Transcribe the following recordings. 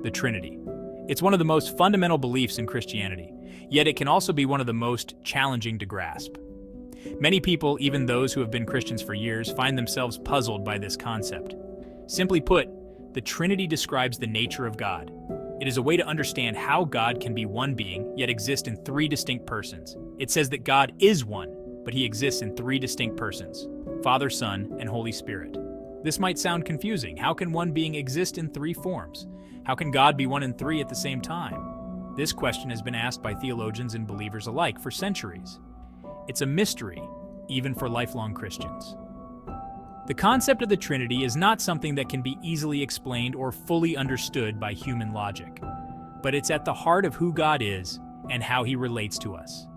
the Trinity. It's one of the most fundamental beliefs in Christianity, yet it can also be one of the most challenging to grasp. Many people, even those who have been Christians for years, find themselves puzzled by this concept. Simply put, the Trinity describes the nature of God. It is a way to understand how God can be one being, yet exist in three distinct persons. It says that God is one, but he exists in three distinct persons: Father, Son, and Holy Spirit. This might sound confusing. How can one being exist in three forms? How can God be one and three at the same time? This question has been asked by theologians and believers alike for centuries. It's a mystery, even for lifelong Christians. The concept of the Trinity is not something that can be easily explained or fully understood by human logic, but it's at the heart of who God is and how he relates to us.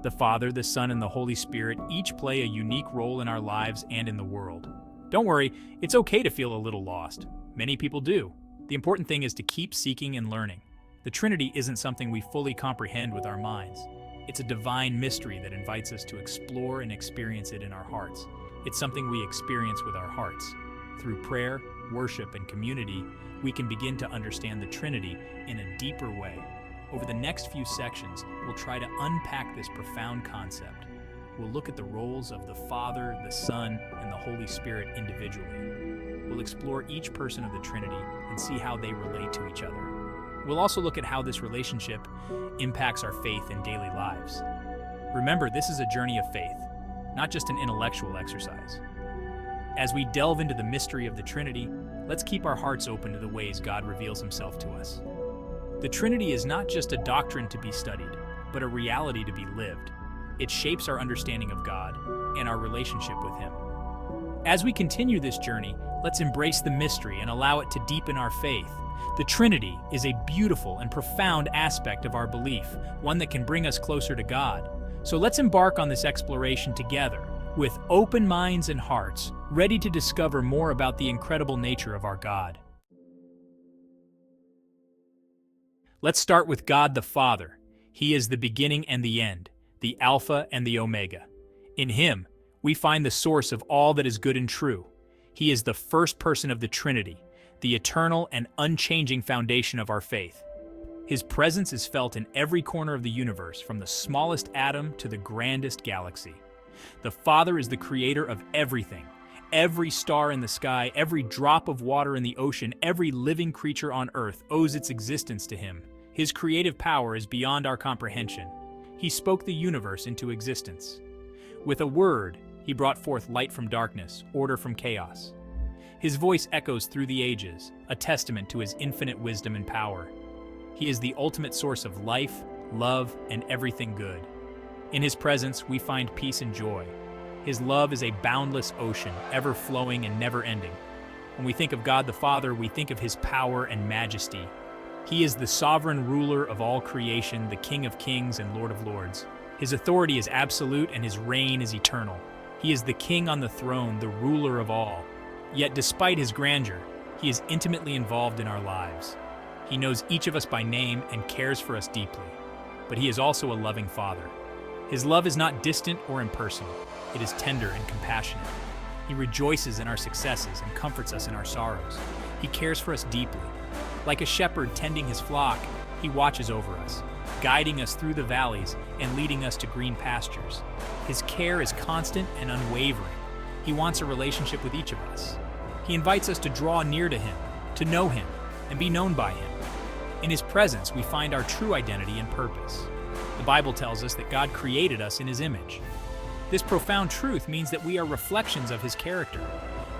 The Father, the Son, and the Holy Spirit each play a unique role in our lives and in the world. Don't worry, it's okay to feel a little lost. Many people do. The important thing is to keep seeking and learning. The Trinity isn't something we fully comprehend with our minds. It's a divine mystery that invites us to explore and experience it in our hearts. It's something we experience with our hearts. Through prayer, worship, and community, we can begin to understand the Trinity in a deeper way. Over the next few sections, we'll try to unpack this profound concept. We'll look at the roles of the Father, the Son, and the Holy Spirit individually. We'll explore each person of the Trinity and see how they relate to each other. We'll also look at how this relationship impacts our faith in daily lives. Remember, this is a journey of faith, not just an intellectual exercise. As we delve into the mystery of the Trinity, let's keep our hearts open to the ways God reveals himself to us. The Trinity is not just a doctrine to be studied, but a reality to be lived. It shapes our understanding of God and our relationship with him. As we continue this journey, let's embrace the mystery and allow it to deepen our faith. The Trinity is a beautiful and profound aspect of our belief, one that can bring us closer to God. So let's embark on this exploration together, with open minds and hearts, ready to discover more about the incredible nature of our God. Let's start with God the Father. He is the beginning and the end, the Alpha and the Omega. In him, we find the source of all that is good and true. He is the first person of the Trinity, the eternal and unchanging foundation of our faith. His presence is felt in every corner of the universe, from the smallest atom to the grandest galaxy. The Father is the creator of everything. Every star in the sky, every drop of water in the ocean, every living creature on earth owes its existence to him. His creative power is beyond our comprehension. He spoke the universe into existence. With a word, he brought forth light from darkness, order from chaos. His voice echoes through the ages, a testament to his infinite wisdom and power. He is the ultimate source of life, love, and everything good. In his presence, we find peace and joy. His love is a boundless ocean, ever flowing and never ending. When we think of God the Father, we think of his power and majesty. He is the sovereign ruler of all creation, the King of kings and Lord of lords. His authority is absolute and his reign is eternal. He is the king on the throne, the ruler of all. Yet despite his grandeur, he is intimately involved in our lives. He knows each of us by name and cares for us deeply. But he is also a loving Father. His love is not distant or impersonal. It is tender and compassionate. He rejoices in our successes and comforts us in our sorrows. He cares for us deeply. Like a shepherd tending his flock, he watches over us, guiding us through the valleys and leading us to green pastures. His care is constant and unwavering. He wants a relationship with each of us. He invites us to draw near to him, to know him, and be known by him. In his presence, we find our true identity and purpose. The Bible tells us that God created us in his image. This profound truth means that we are reflections of his character.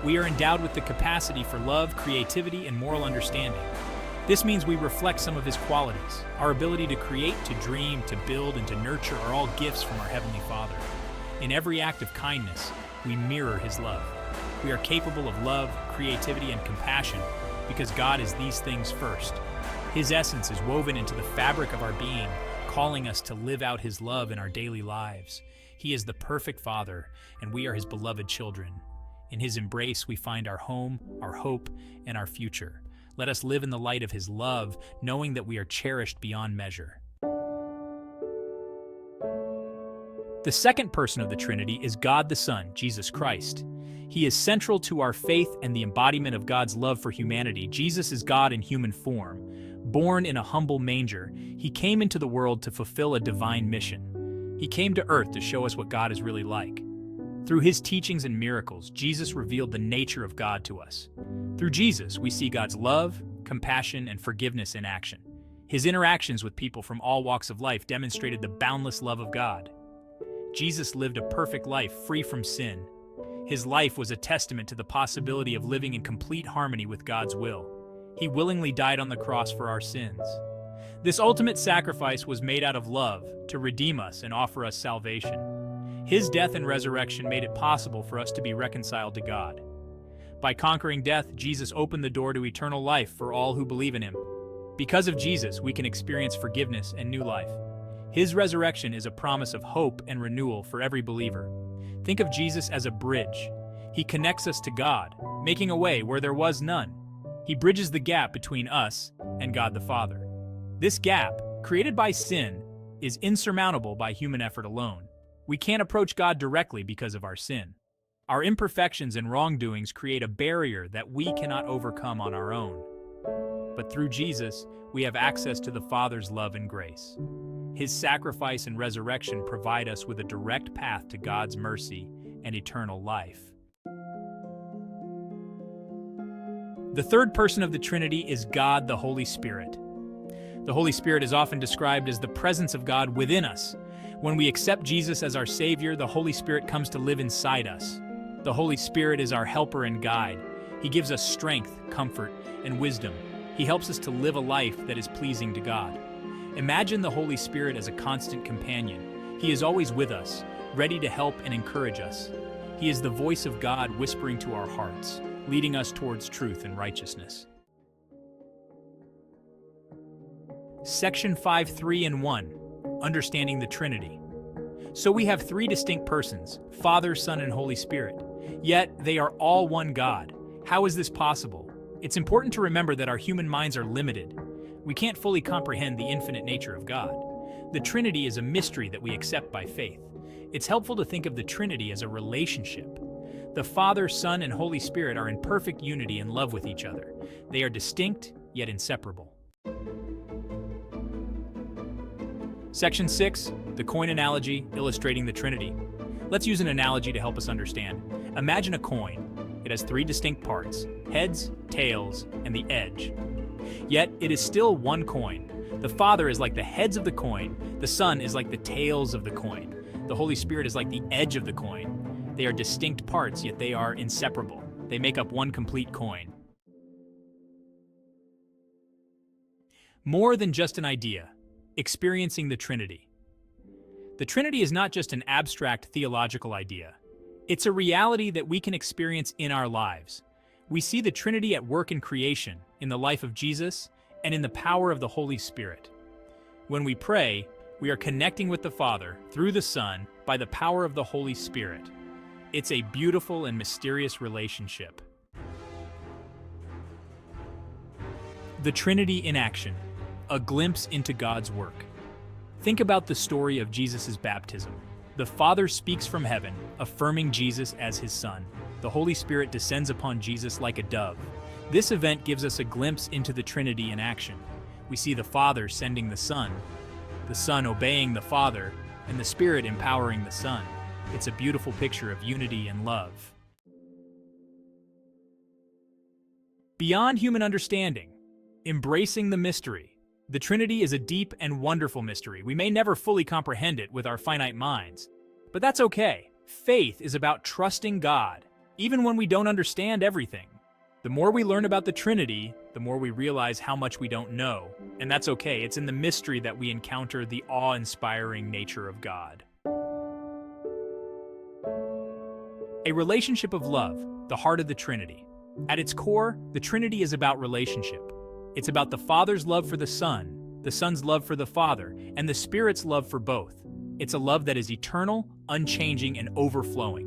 We are endowed with the capacity for love, creativity, and moral understanding. This means we reflect some of his qualities. Our ability to create, to dream, to build, and to nurture are all gifts from our Heavenly Father. In every act of kindness, we mirror his love. We are capable of love, creativity, and compassion because God is these things first. His essence is woven into the fabric of our being, calling us to live out his love in our daily lives. He is the perfect Father, and we are his beloved children. In his embrace, we find our home, our hope, and our future. Let us live in the light of his love, knowing that we are cherished beyond measure. The second person of the Trinity is God the Son, Jesus Christ. He is central to our faith and the embodiment of God's love for humanity. Jesus is God in human form. Born in a humble manger, he came into the world to fulfill a divine mission. He came to earth to show us what God is really like. Through his teachings and miracles, Jesus revealed the nature of God to us. Through Jesus, we see God's love, compassion, and forgiveness in action. His interactions with people from all walks of life demonstrated the boundless love of God. Jesus lived a perfect life free from sin. His life was a testament to the possibility of living in complete harmony with God's will. He willingly died on the cross for our sins. This ultimate sacrifice was made out of love to redeem us and offer us salvation. His death and resurrection made it possible for us to be reconciled to God. By conquering death, Jesus opened the door to eternal life for all who believe in him. Because of Jesus, we can experience forgiveness and new life. His resurrection is a promise of hope and renewal for every believer. Think of Jesus as a bridge. He connects us to God, making a way where there was none. He bridges the gap between us and God the Father. This gap, created by sin, is insurmountable by human effort alone. We can't approach God directly because of our sin. Our imperfections and wrongdoings create a barrier that we cannot overcome on our own. But through Jesus, we have access to the Father's love and grace. His sacrifice and resurrection provide us with a direct path to God's mercy and eternal life. The third person of the Trinity is God the Holy Spirit. The Holy Spirit is often described as the presence of God within us. When we accept Jesus as our Savior, the Holy Spirit comes to live inside us. The Holy Spirit is our helper and guide. He gives us strength, comfort, and wisdom. He helps us to live a life that is pleasing to God. Imagine the Holy Spirit as a constant companion. He is always with us, ready to help and encourage us. He is the voice of God whispering to our hearts, leading us towards truth and righteousness. Section 5.3 and 1. Understanding the Trinity. So we have three distinct persons, Father, Son, and Holy Spirit. Yet they are all one God. How is this possible? It's important to remember that our human minds are limited. We can't fully comprehend the infinite nature of God. The Trinity is a mystery that we accept by faith. It's helpful to think of the Trinity as a relationship. The Father, Son, and Holy Spirit are in perfect unity and love with each other. They are distinct, yet inseparable. Section 6, the coin analogy, illustrating the Trinity. Let's use an analogy to help us understand. Imagine a coin. It has three distinct parts: heads, tails, and the edge. Yet it is still one coin. The Father is like the heads of the coin. The Son is like the tails of the coin. The Holy Spirit is like the edge of the coin. They are distinct parts, yet they are inseparable. They make up one complete coin. More than just an idea. Experiencing the Trinity. The Trinity is not just an abstract theological idea. It's a reality that we can experience in our lives. We see the Trinity at work in creation, in the life of Jesus, and in the power of the Holy Spirit. When we pray, we are connecting with the Father through the Son by the power of the Holy Spirit. It's a beautiful and mysterious relationship. The Trinity in action. A glimpse into God's work. Think about the story of Jesus' baptism. The Father speaks from heaven, affirming Jesus as his Son. The Holy Spirit descends upon Jesus like a dove. This event gives us a glimpse into the Trinity in action. We see the Father sending the Son obeying the Father, and the Spirit empowering the Son. It's a beautiful picture of unity and love. Beyond human understanding, embracing the mystery. The Trinity is a deep and wonderful mystery. We may never fully comprehend it with our finite minds, but that's okay. Faith is about trusting God, even when we don't understand everything. The more we learn about the Trinity, the more we realize how much we don't know, and that's okay. It's in the mystery that we encounter the awe-inspiring nature of God. A relationship of love, the heart of the Trinity. At its core, the Trinity is about relationship. It's about the Father's love for the Son's love for the Father, and the Spirit's love for both. It's a love that is eternal, unchanging, and overflowing.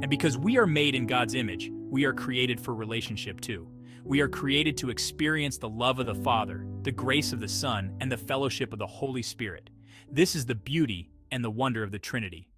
And because we are made in God's image, we are created for relationship too. We are created to experience the love of the Father, the grace of the Son, and the fellowship of the Holy Spirit. This is the beauty and the wonder of the Trinity.